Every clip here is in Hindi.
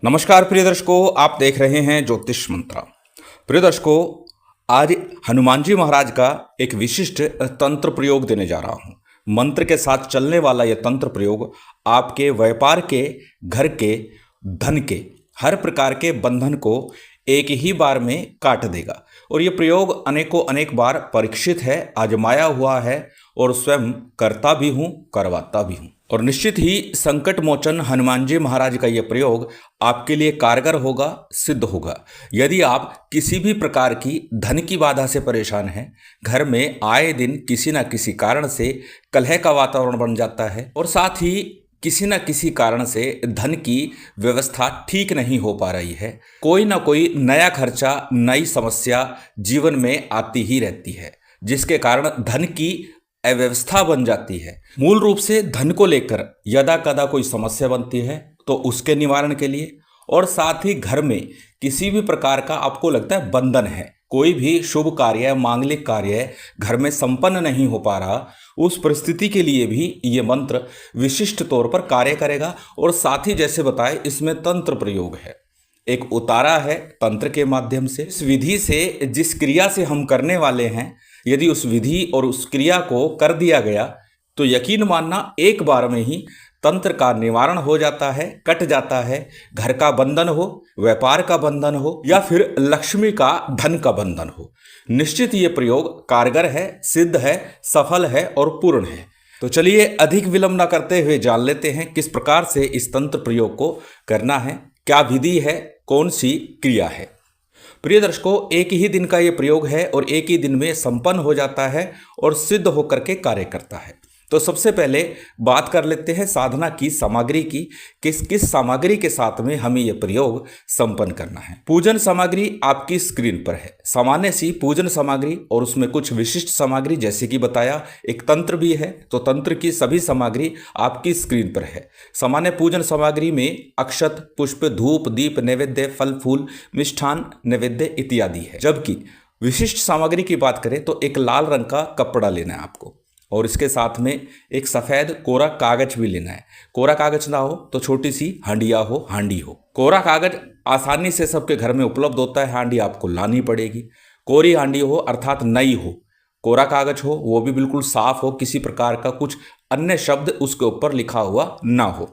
नमस्कार प्रिय दर्शकों, आप देख रहे हैं ज्योतिष मंत्र। प्रिय दर्शकों, आज हनुमान जी महाराज का एक विशिष्ट तंत्र प्रयोग देने जा रहा हूं। मंत्र के साथ चलने वाला यह तंत्र प्रयोग आपके व्यापार के, घर के, धन के हर प्रकार के बंधन को एक ही बार में काट देगा। और ये प्रयोग अनेक बार परीक्षित है, आजमाया हुआ है और स्वयं करता भी हूँ, करवाता भी हूँ। और निश्चित ही संकट मोचन हनुमान जी महाराज का यह प्रयोग आपके लिए कारगर होगा, सिद्ध होगा। यदि आप किसी भी प्रकार की धन की बाधा से परेशान हैं, घर में आए दिन किसी न किसी कारण से कलह का वातावरण बन जाता है और साथ ही किसी न किसी कारण से धन की व्यवस्था ठीक नहीं हो पा रही है, कोई ना कोई नया खर्चा, नई समस्या जीवन में आती ही रहती है, जिसके कारण धन की अव्यवस्था बन जाती है। मूल रूप से धन को लेकर यदा कदा कोई समस्या बनती है तो उसके निवारण के लिए, और साथ ही घर में किसी भी प्रकार का आपको लगता है बंधन है, कोई भी शुभ कार्य, मांगलिक कार्य घर में संपन्न नहीं हो पा रहा, उस परिस्थिति के लिए भी ये मंत्र विशिष्ट तौर पर कार्य करेगा। और साथ ही जैसे बताए, इसमें तंत्र प्रयोग है, एक उतारा है तंत्र के माध्यम से। इस विधि से, जिस क्रिया से हम करने वाले हैं, यदि उस विधि और उस क्रिया को कर दिया गया तो यकीन मानना एक बार में ही तंत्र का निवारण हो जाता है, कट जाता है। घर का बंधन हो, व्यापार का बंधन हो या फिर लक्ष्मी का, धन का बंधन हो, निश्चित ये प्रयोग कारगर है, सिद्ध है, सफल है और पूर्ण है। तो चलिए अधिक विलंब न करते हुए जान लेते हैं किस प्रकार से इस तंत्र प्रयोग को करना है, क्या विधि है, कौन सी क्रिया है। प्रिय दर्शकों, एक ही दिन का ये प्रयोग है और एक ही दिन में संपन्न हो जाता है और सिद्ध होकर के कार्य करता है। तो सबसे पहले बात कर लेते हैं साधना की सामग्री की, किस किस सामग्री के साथ में हमें यह प्रयोग संपन्न करना है। पूजन सामग्री आपकी स्क्रीन पर है, सामान्य सी पूजन सामग्री, और उसमें कुछ विशिष्ट सामग्री जैसे कि बताया, एक तंत्र भी है, तो तंत्र की सभी सामग्री आपकी स्क्रीन पर है। सामान्य पूजन सामग्री में अक्षत, पुष्प, धूप, दीप, नैवेद्य, फल फूल, मिष्ठान नैवेद्य इत्यादि है। जबकि विशिष्ट सामग्री की बात करें तो एक लाल रंग का कपड़ा लेना है आपको, और इसके साथ में एक सफ़ेद कोरा कागज भी लेना है। कोरा कागज ना हो तो छोटी सी हंडिया हो, हांडी हो। कोरा कागज आसानी से सबके घर में उपलब्ध होता है, हांडी आपको लानी पड़ेगी। कोरी हांडी हो अर्थात नई हो, कोरा कागज हो वो भी बिल्कुल साफ हो, किसी प्रकार का कुछ अन्य शब्द उसके ऊपर लिखा हुआ ना हो।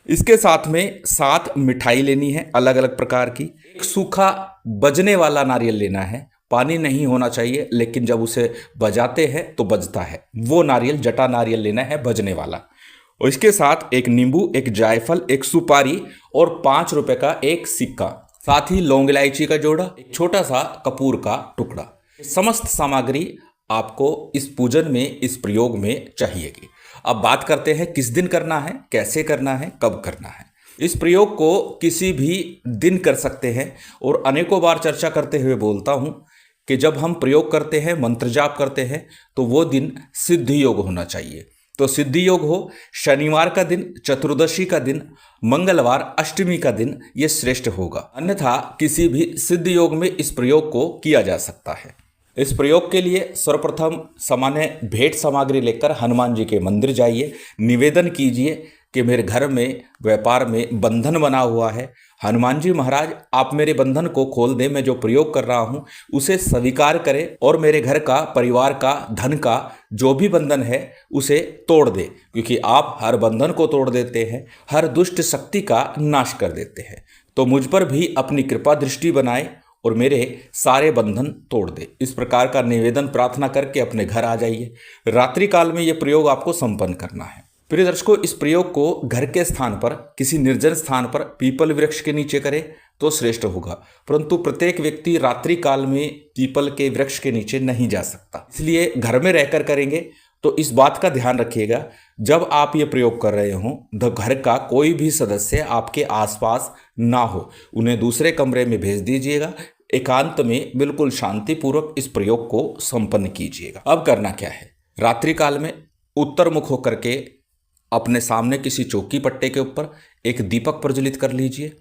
इसके साथ में 7 मिठाई लेनी है अलग अलग प्रकार की। एक सूखा बजने वाला नारियल लेना है, पानी नहीं होना चाहिए, लेकिन जब उसे बजाते हैं तो बजता है, वो नारियल, जटा नारियल लेना है बजने वाला। और इसके साथ एक नींबू, एक जायफल, एक सुपारी और 5 रुपए का एक सिक्का, साथ ही लौंग इलायची का जोड़ा, एक छोटा सा कपूर का टुकड़ा। समस्त सामग्री आपको इस पूजन में, इस प्रयोग में चाहिएगी। अब बात करते हैं किस दिन करना है, कैसे करना है, कब करना है। इस प्रयोग को किसी भी दिन कर सकते हैं, और अनेकों बार चर्चा करते हुए बोलता हूं कि जब हम प्रयोग करते हैं, मंत्र जाप करते हैं, तो वो दिन सिद्धि योग होना चाहिए। तो सिद्धि योग हो शनिवार का दिन, चतुर्दशी का दिन, मंगलवार, अष्टमी का दिन, ये श्रेष्ठ होगा। अन्यथा किसी भी सिद्धि योग में इस प्रयोग को किया जा सकता है। इस प्रयोग के लिए सर्वप्रथम सामान्य भेंट सामग्री लेकर हनुमान जी के मंदिर जाइए, निवेदन कीजिए कि मेरे घर में, व्यापार में बंधन बना हुआ है, हनुमान जी महाराज आप मेरे बंधन को खोल दें, मैं जो प्रयोग कर रहा हूं उसे स्वीकार करें और मेरे घर का, परिवार का, धन का जो भी बंधन है उसे तोड़ दें, क्योंकि आप हर बंधन को तोड़ देते हैं, हर दुष्ट शक्ति का नाश कर देते हैं। तो मुझ पर भी अपनी कृपा दृष्टि बनाए और मेरे सारे बंधन तोड़ दे। इस प्रकार का निवेदन प्रार्थना करके अपने घर आ जाइए। रात्रि काल में यह प्रयोग आपको संपन्न करना है। प्रिय दर्शकों, इस प्रयोग को घर के स्थान पर, किसी निर्जन स्थान पर, पीपल वृक्ष के नीचे करें तो श्रेष्ठ होगा, परंतु प्रत्येक व्यक्ति रात्रि काल में पीपल के वृक्ष के नीचे नहीं जा सकता, इसलिए घर में रहकर करेंगे। तो इस बात का ध्यान रखिएगा, जब आप ये प्रयोग कर रहे हों तो घर का कोई भी सदस्य आपके आसपास ना हो, उन्हें दूसरे कमरे में भेज दीजिएगा। एकांत में बिल्कुल शांतिपूर्वक इस प्रयोग को संपन्न कीजिएगा। अब करना क्या है, रात्रि काल में उत्तर मुख होकर के अपने सामने किसी चौकी पट्टे के ऊपर एक दीपक प्रज्वलित कर लीजिए।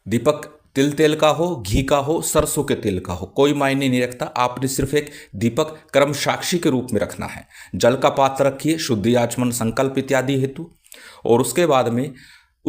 दीपक तिल तेल का हो, घी का हो, सरसों के तेल का हो, कोई मायने नहीं रखता। आपने सिर्फ एक दीपक कर्म साक्षी के रूप में रखना है। जल का पात्र रखिए शुद्धि आचमन संकल्प इत्यादि हेतु। और उसके बाद में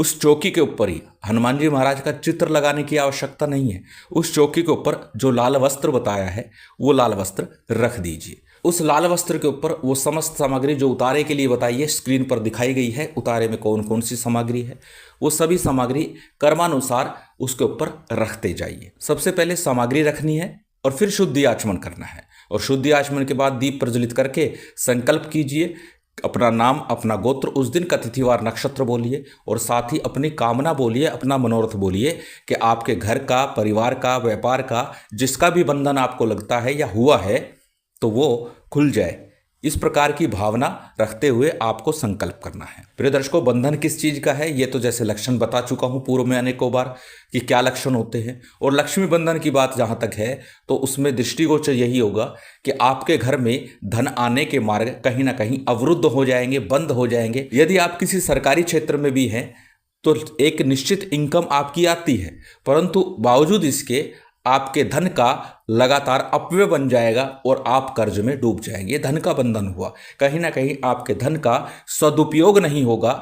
उस चौकी के ऊपर ही हनुमान जी महाराज का चित्र लगाने की आवश्यकता नहीं है। उस चौकी के ऊपर जो लाल वस्त्र बताया है वो लाल वस्त्र रख दीजिए। उस लाल वस्त्र के ऊपर वो समस्त सामग्री जो उतारे के लिए बताइए स्क्रीन पर दिखाई गई है, उतारे में कौन कौन सी सामग्री है, वो सभी सामग्री कर्मानुसार उसके ऊपर रखते जाइए। सबसे पहले सामग्री रखनी है और फिर शुद्धि आचमन करना है, और शुद्धि आचमन के बाद दीप प्रज्वलित करके संकल्प कीजिए, अपना नाम, अपना गोत्र, उस दिन का तिथिवार नक्षत्र बोलिए और साथ ही अपनी कामना बोलिए, अपना मनोरथ बोलिए कि आपके घर का, परिवार का, व्यापार का जिसका भी बंधन आपको लगता है या हुआ है तो वो खुल जाए। इस प्रकार की भावना रखते हुए आपको संकल्प करना है। प्रिय दर्शकों, बंधन किस चीज का है ये तो जैसे लक्षण बता चुका हूं पूर्व में अनेकों बार कि क्या लक्षण होते हैं। और लक्ष्मी बंधन की बात जहां तक है तो उसमें दृष्टिगोचर यही होगा कि आपके घर में धन आने के मार्ग कहीं ना कहीं अवरुद्ध हो जाएंगे, बंद हो जाएंगे। यदि आप किसी सरकारी क्षेत्र में भी हैं तो एक निश्चित इनकम आपकी आती है, परंतु बावजूद इसके आपके धन का लगातार अपव्यय बन जाएगा और आप कर्ज में डूब जाएंगे। धन का बंधन हुआ, कहीं ना कहीं आपके धन का सदुपयोग नहीं होगा,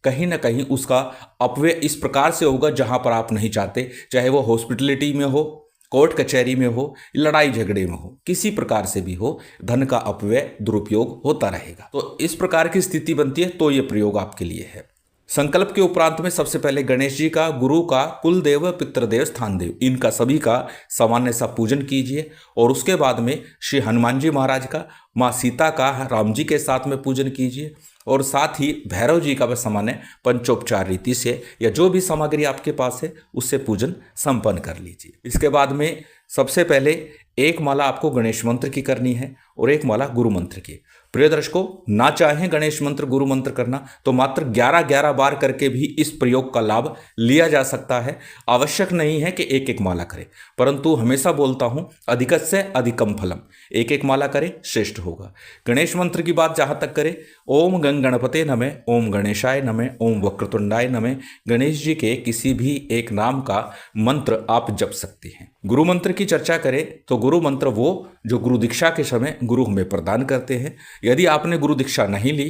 कहीं ना कहीं उसका अपव्यय इस प्रकार से होगा जहां पर आप नहीं चाहते, चाहे वो हॉस्पिटलिटी में हो, कोर्ट कचहरी में हो, लड़ाई झगड़े में हो, किसी प्रकार से भी हो, धन का अपव्यय दुरुपयोग होता रहेगा। तो इस प्रकार की स्थिति बनती है तो ये प्रयोग आपके लिए है। संकल्प के उपरांत में सबसे पहले गणेश जी का, गुरु का, कुल देव, पितृदेव, स्थान देव, इनका सभी का सामान्य सा पूजन कीजिए। और उसके बाद में श्री हनुमान जी महाराज का, माँ सीता का, राम जी के साथ में पूजन कीजिए। और साथ ही भैरव जी का भी सामान्य पंचोपचार रीति से या जो भी सामग्री आपके पास है उससे पूजन संपन्न कर लीजिए। इसके बाद में सबसे पहले एक माला आपको गणेश मंत्र की करनी है और एक माला गुरु मंत्र की। प्रिय दर्शकों, ना चाहें गणेश मंत्र, गुरु मंत्र करना तो मात्र 11-11 बार करके भी इस प्रयोग का लाभ लिया जा सकता है। आवश्यक नहीं है कि एक एक माला करें, परंतु हमेशा बोलता हूं अधिक से अधिकम फलम, एक एक माला करें श्रेष्ठ होगा। गणेश मंत्र की बात जहां तक करें, ओम गंग गणपते नमः, ओम गणेशाय नमः, ओम वक्रतुंडाय नमः, गणेश जी के किसी भी एक नाम का मंत्र आप जप सकते हैं। गुरु मंत्र की चर्चा करें तो गुरु मंत्र वो जो गुरु दीक्षा के समय गुरु हमें प्रदान करते हैं। यदि आपने गुरु दीक्षा नहीं ली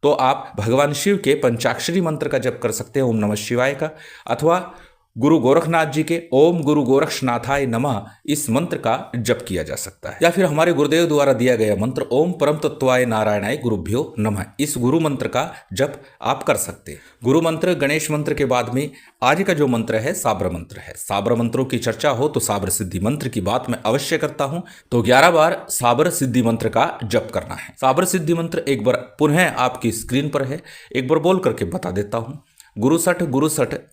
तो आप भगवान शिव के पंचाक्षरी मंत्र का जप कर सकते हैं, ओम नमः शिवाय का, अथवा गुरु गोरखनाथ जी के ओम गुरु गोरक्षनाथाय नमः इस मंत्र का जप किया जा सकता है। या फिर हमारे गुरुदेव द्वारा दिया गया मंत्र ओम परम तत्वाय नारायणाय गुरुभ्यो नमः, इस गुरु मंत्र का जप आप कर सकते हैं। गुरु मंत्र, गणेश मंत्र के बाद में आज का जो मंत्र है साबर मंत्र है। साबर मंत्रों की चर्चा हो तो साबर सिद्धि मंत्र की बात मैं अवश्य करता हूं, तो 11 बार साबर सिद्धि मंत्र का जप करना है। साबर सिद्धि मंत्र एक बार पुनः आपकी स्क्रीन पर है, एक बार बोल करके बता देता हूं। गुरु सठ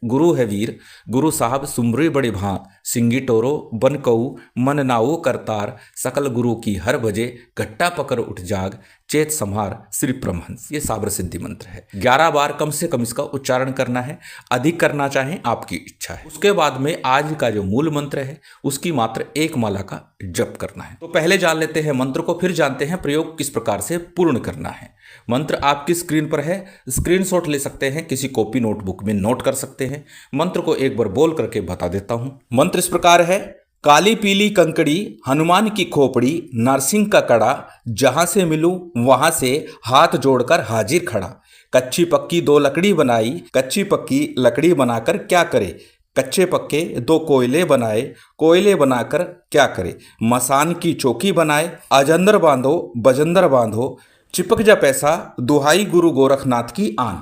गुरु है वीर, गुरु साहब सुमरी बड़ी भांत, सिंगी टोरो बन कऊ मन नाऊ करतार, सकल गुरु की हर बजे घट्टा पकड़ उठ जाग, चेत संहार श्री परमहंस। ये साबर सिद्धि मंत्र है। 11 बार कम से कम इसका उच्चारण करना है, अधिक करना चाहें आपकी इच्छा है। उसके बाद में आज का जो मूल मंत्र है उसकी मात्र एक माला का जप करना है। तो पहले जान लेते हैं मंत्र को, फिर जानते हैं प्रयोग किस प्रकार से पूर्ण करना है। मंत्र आपकी स्क्रीन पर है, स्क्रीनशॉट ले सकते हैं, किसी कॉपी नोटबुक में नोट कर सकते हैं। मंत्र को एक बार बोल करके बता देता हूं। मंत्र इस प्रकार है, काली पीली कंकड़ी, हनुमान की खोपड़ी, नरसिंह का कड़ा, जहां से मिलूं वहां से हाथ जोड़कर हाजिर खड़ा, कच्ची पक्की 2 लकड़ी बनाई, कच्ची पक्की लकड़ी बनाकर क्या करे, कच्चे पक्के 2 कोयले बनाए, कोयले बनाकर क्या करे, मसान की चौकी बनाए, अजंदर बांधो बजंदर बांधो, चिपक जा पैसा, दुहाई गुरु गोरखनाथ की आन।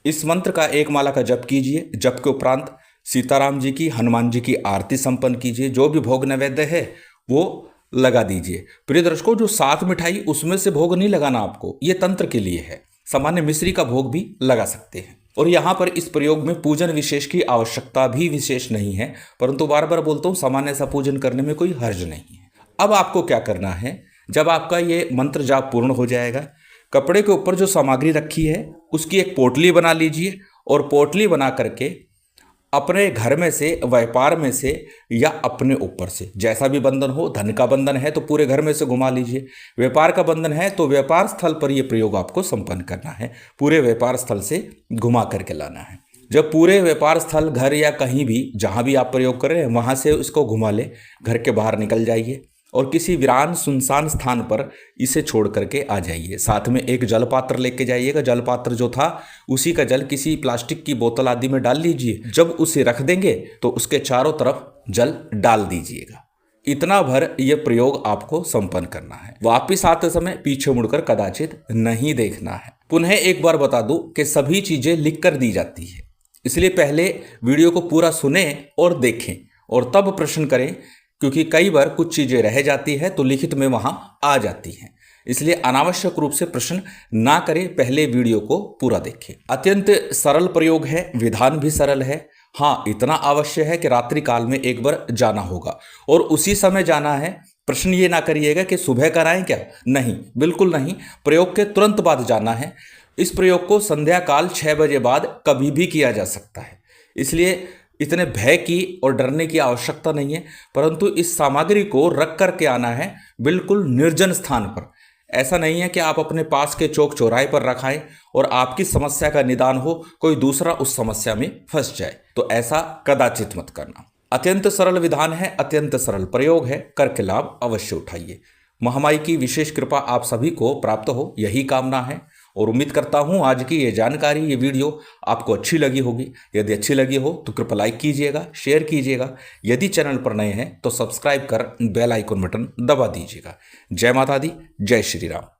इस मंत्र का एक माला का जप कीजिए। जप के उपरांत सीताराम जी की, हनुमान जी की आरती संपन्न कीजिए। जो भी भोग नैवेद्य है वो लगा दीजिए। प्रिय दर्शकों, जो 7 मिठाई उसमें से भोग नहीं लगाना आपको, ये तंत्र के लिए है। सामान्य मिश्री का भोग भी लगा सकते हैं। और यहाँ पर इस प्रयोग में पूजन विशेष की आवश्यकता भी विशेष नहीं है, परंतु बार बार बोलता हूँ सामान्य सा पूजन करने में कोई हर्ज नहीं है। अब आपको क्या करना है, जब आपका ये मंत्र जाप पूर्ण हो जाएगा, कपड़े के ऊपर जो सामग्री रखी है उसकी एक पोटली बना लीजिए और पोटली बना करके अपने घर में से, व्यापार में से या अपने ऊपर से, जैसा भी बंधन हो, धन का बंधन है तो पूरे घर में से घुमा लीजिए, व्यापार का बंधन है तो व्यापार स्थल पर यह प्रयोग आपको संपन्न करना है। पूरे व्यापार स्थल से घुमा करके लाना है। जब पूरे व्यापार स्थल, घर या कहीं भी जहां भी आप प्रयोग कर रहे हैं वहां से उसको घुमा ले, घर के बाहर निकल जाइए। और किसी वीरान सुनसान स्थान पर इसे छोड़ करके आ जाइए। साथ में एक जल पात्र लेके जाइएगा। जल पात्र जो था उसी का जल किसी प्लास्टिक की बोतल आदि में डाल लीजिए। जब उसे रख देंगे तो उसके चारों तरफ जल डाल दीजिएगा। इतना भर यह प्रयोग आपको संपन्न करना है। वापिस आते समय पीछे मुड़कर कदाचित नहीं देखना है। पुनः एक बार बता दूं कि सभी चीजें लिख कर दी जाती है, इसलिए पहले वीडियो को पूरा सुने और देखें और तब प्रश्न करें, क्योंकि कई बार कुछ चीजें रह जाती है तो लिखित में वहां आ जाती हैं। इसलिए अनावश्यक रूप से प्रश्न ना करें, पहले वीडियो को पूरा देखें। अत्यंत सरल प्रयोग है, विधान भी सरल है। हाँ, इतना अवश्य है कि रात्रि काल में एक बार जाना होगा और उसी समय जाना है। प्रश्न ये ना करिएगा कि सुबह कराएं क्या, नहीं, बिल्कुल नहीं। प्रयोग के तुरंत बाद जाना है। इस प्रयोग को संध्या काल 6 बजे बाद कभी भी किया जा सकता है, इसलिए इतने भय की और डरने की आवश्यकता नहीं है। परंतु इस सामग्री को रख करके आना है बिल्कुल निर्जन स्थान पर। ऐसा नहीं है कि आप अपने पास के चौक चौराहे पर रखाएं और आपकी समस्या का निदान हो, कोई दूसरा उस समस्या में फंस जाए, तो ऐसा कदाचित मत करना। अत्यंत सरल विधान है, अत्यंत सरल प्रयोग है, करके लाभ अवश्य उठाइए। महामाई की विशेष कृपा आप सभी को प्राप्त हो, यही कामना है। और उम्मीद करता हूं आज की ये जानकारी, ये वीडियो आपको अच्छी लगी होगी। यदि अच्छी लगी हो तो कृपया लाइक कीजिएगा, शेयर कीजिएगा। यदि चैनल पर नए हैं तो सब्सक्राइब कर बेल आइकन बटन दबा दीजिएगा। जय माता दी, जय श्री राम।